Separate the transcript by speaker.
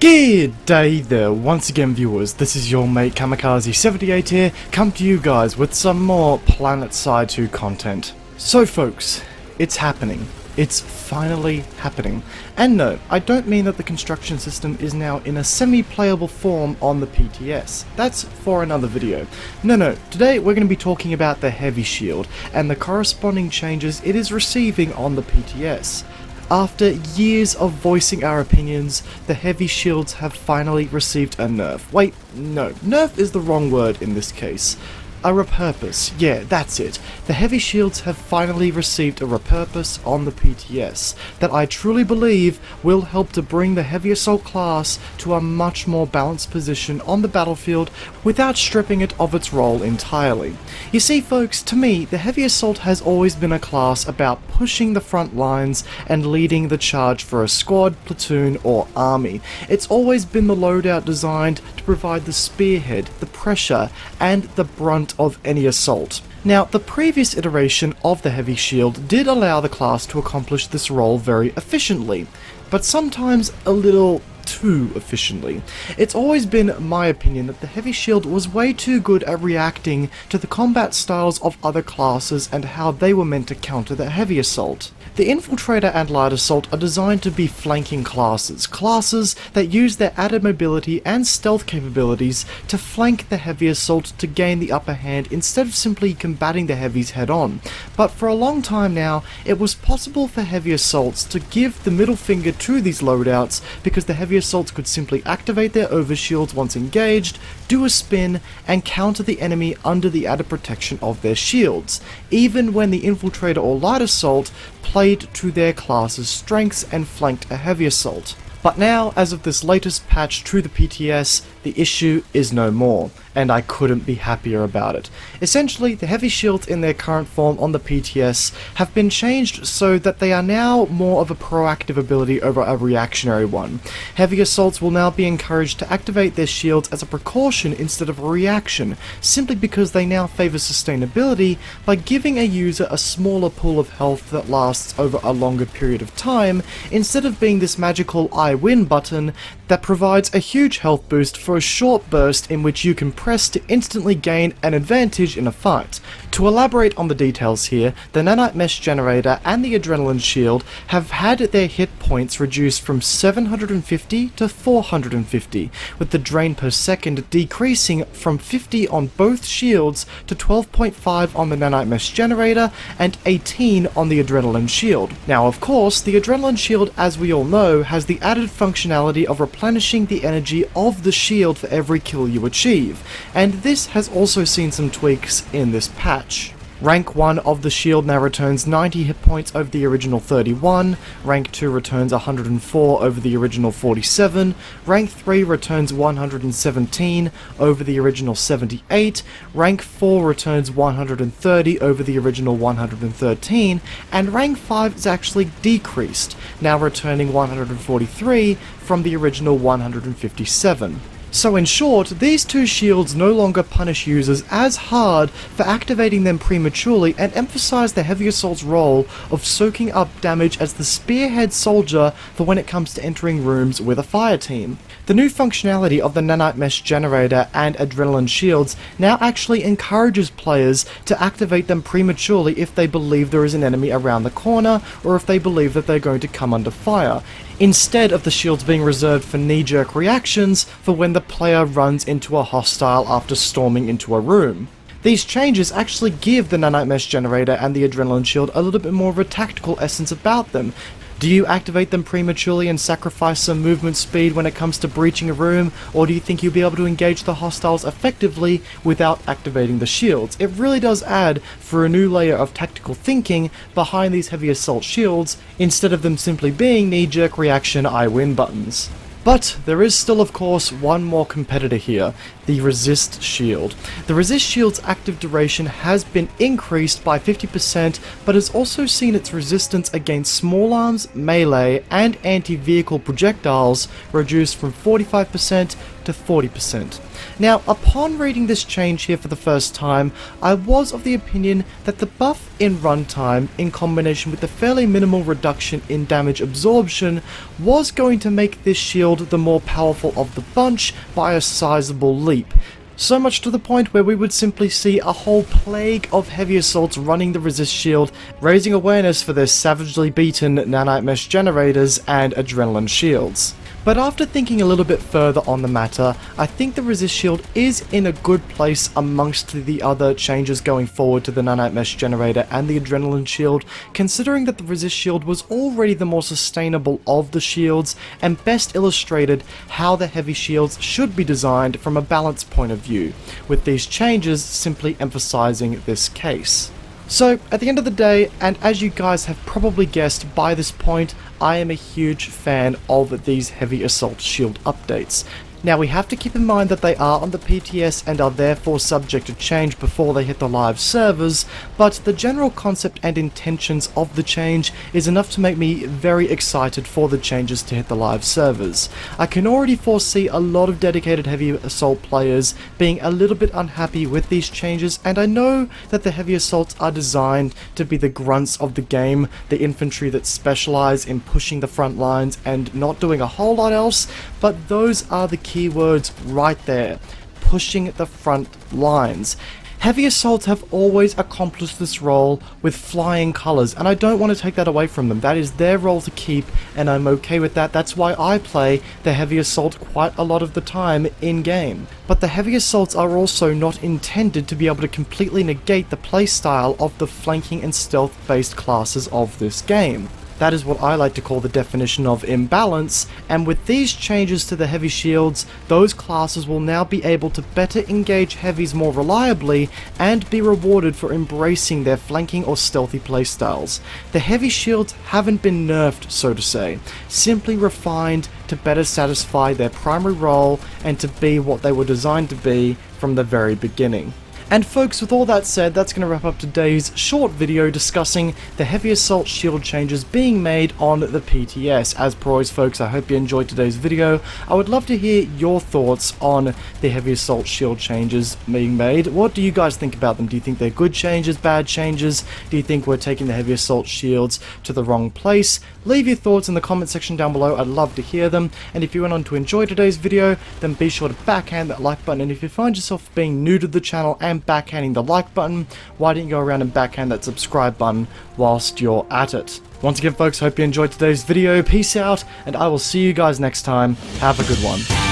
Speaker 1: G'day there, once again viewers, this is your mate Kamikaze78 here, come to you guys with some more Planetside 2 content. So folks, it's happening. It's finally happening. And no, I don't mean that the construction system is now in a semi-playable form on the PTS. That's for another video. No, today we're going to be talking about the Heavy Shield and the corresponding changes it is receiving on the PTS. After years of voicing our opinions, the Heavy Shields have finally received a nerf. Wait, no, nerf is the wrong word in this case. A repurpose, yeah, that's it. The Heavy Shields have finally received a repurpose on the PTS that I truly believe will help to bring the Heavy Assault class to a much more balanced position on the battlefield without stripping it of its role entirely. You see folks, to me, the Heavy Assault has always been a class about pushing the front lines and leading the charge for a squad, platoon, or army. It's always been the loadout designed to provide the spearhead, the pressure, and the brunt of any assault. Now, the previous iteration of the Heavy Shield did allow the class to accomplish this role very efficiently, but sometimes a little too efficiently. It's always been my opinion that the Heavy Shield was way too good at reacting to the combat styles of other classes and how they were meant to counter the Heavy Assault. The Infiltrator and Light Assault are designed to be flanking classes that use their added mobility and stealth capabilities to flank the Heavy Assault to gain the upper hand instead of simply combating the Heavies head on. But for a long time now, it was possible for Heavy Assaults to give the middle finger to these loadouts because the Heavy Assaults could simply activate their overshields once engaged, do a spin, and counter the enemy under the added protection of their shields, even when the Infiltrator or Light Assault played to their class's strengths and flanked a Heavy Assault. But now, as of this latest patch to the PTS, the issue is no more, and I couldn't be happier about it. Essentially, the Heavy Shields in their current form on the PTS have been changed so that they are now more of a proactive ability over a reactionary one. Heavy Assaults will now be encouraged to activate their shields as a precaution instead of a reaction, simply because they now favour sustainability by giving a user a smaller pool of health that lasts over a longer period of time, instead of being this magical I win button that provides a huge health boost for a short burst in which you can press to instantly gain an advantage in a fight. To elaborate on the details here, the Nanite Mesh Generator and the Adrenaline Shield have had their hit points reduced from 750 to 450, with the drain per second decreasing from 50 on both shields to 12.5 on the Nanite Mesh Generator and 18 on the Adrenaline Shield. Now of course, the Adrenaline Shield, as we all know, has the added functionality of replenishing the energy of the shield for every kill you achieve, and this has also seen some tweaks in this patch. Rank 1 of the shield now returns 90 hit points over the original 31, Rank 2 returns 104 over the original 47, Rank 3 returns 117 over the original 78, Rank 4 returns 130 over the original 113, and Rank 5 is actually decreased, now returning 143 from the original 157. So in short, these two shields no longer punish users as hard for activating them prematurely and emphasize the Heavy Assault's role of soaking up damage as the spearhead soldier for when it comes to entering rooms with a fire team. The new functionality of the Nanite Mesh Generator and Adrenaline Shields now actually encourages players to activate them prematurely if they believe there is an enemy around the corner or if they believe that they're going to come under fire, instead of the shields being reserved for knee-jerk reactions for when the player runs into a hostile after storming into a room. These changes actually give the Nanite Mesh Generator and the Adrenaline Shield a little bit more of a tactical essence about them. Do you activate them prematurely and sacrifice some movement speed when it comes to breaching a room, or do you think you'll be able to engage the hostiles effectively without activating the shields? It really does add for a new layer of tactical thinking behind these Heavy Assault shields, instead of them simply being knee-jerk reaction I win buttons. But there is still of course one more competitor here, the Resist Shield. The Resist Shield's active duration has been increased by 50%, but has also seen its resistance against small arms, melee, and anti-vehicle projectiles reduced from 45% to to 40%. Now, upon reading this change here for the first time, I was of the opinion that the buff in runtime, in combination with the fairly minimal reduction in damage absorption, was going to make this shield the more powerful of the bunch by a sizable leap. So much to the point where we would simply see a whole plague of heavy assaults running the resist shield, raising awareness for their savagely beaten nanite mesh generators and adrenaline shields. But after thinking a little bit further on the matter, I think the resist shield is in a good place amongst the other changes going forward to the nanite mesh generator and the adrenaline shield, considering that the resist shield was already the more sustainable of the shields and best illustrated how the heavy shields should be designed from a balance point of view, with these changes simply emphasizing this case. So, at the end of the day, and as you guys have probably guessed by this point, I am a huge fan of these heavy assault shield updates. Now, we have to keep in mind that they are on the PTS and are therefore subject to change before they hit the live servers, but the general concept and intentions of the change is enough to make me very excited for the changes to hit the live servers. I can already foresee a lot of dedicated heavy assault players being a little bit unhappy with these changes, and I know that the heavy assaults are designed to be the grunts of the game, the infantry that specialize in pushing the front lines and not doing a whole lot else, but those are the keywords right there, pushing the front lines. Heavy assaults have always accomplished this role with flying colours, and I don't want to take that away from them. That is their role to keep, and I'm okay with that. That's why I play the heavy assault quite a lot of the time in-game. But the heavy assaults are also not intended to be able to completely negate the playstyle of the flanking and stealth-based classes of this game. That is what I like to call the definition of imbalance, and with these changes to the heavy shields, those classes will now be able to better engage heavies more reliably and be rewarded for embracing their flanking or stealthy playstyles. The heavy shields haven't been nerfed, so to say, simply refined to better satisfy their primary role and to be what they were designed to be from the very beginning. And folks, with all that said, that's going to wrap up today's short video discussing the heavy assault shield changes being made on the PTS. As per always, folks, I hope you enjoyed today's video. I would love to hear your thoughts on the heavy assault shield changes being made. What do you guys think about them? Do you think they're good changes, bad changes? Do you think we're taking the heavy assault shields to the wrong place? Leave your thoughts in the comment section down below. I'd love to hear them. And if you went on to enjoy today's video, then be sure to backhand that like button. And if you find yourself being new to the channel and backhanding the like button, why don't you go around and backhand that subscribe button whilst you're at it. Once again, folks, hope you enjoyed today's video. Peace out, and I will see you guys next time. Have a good one.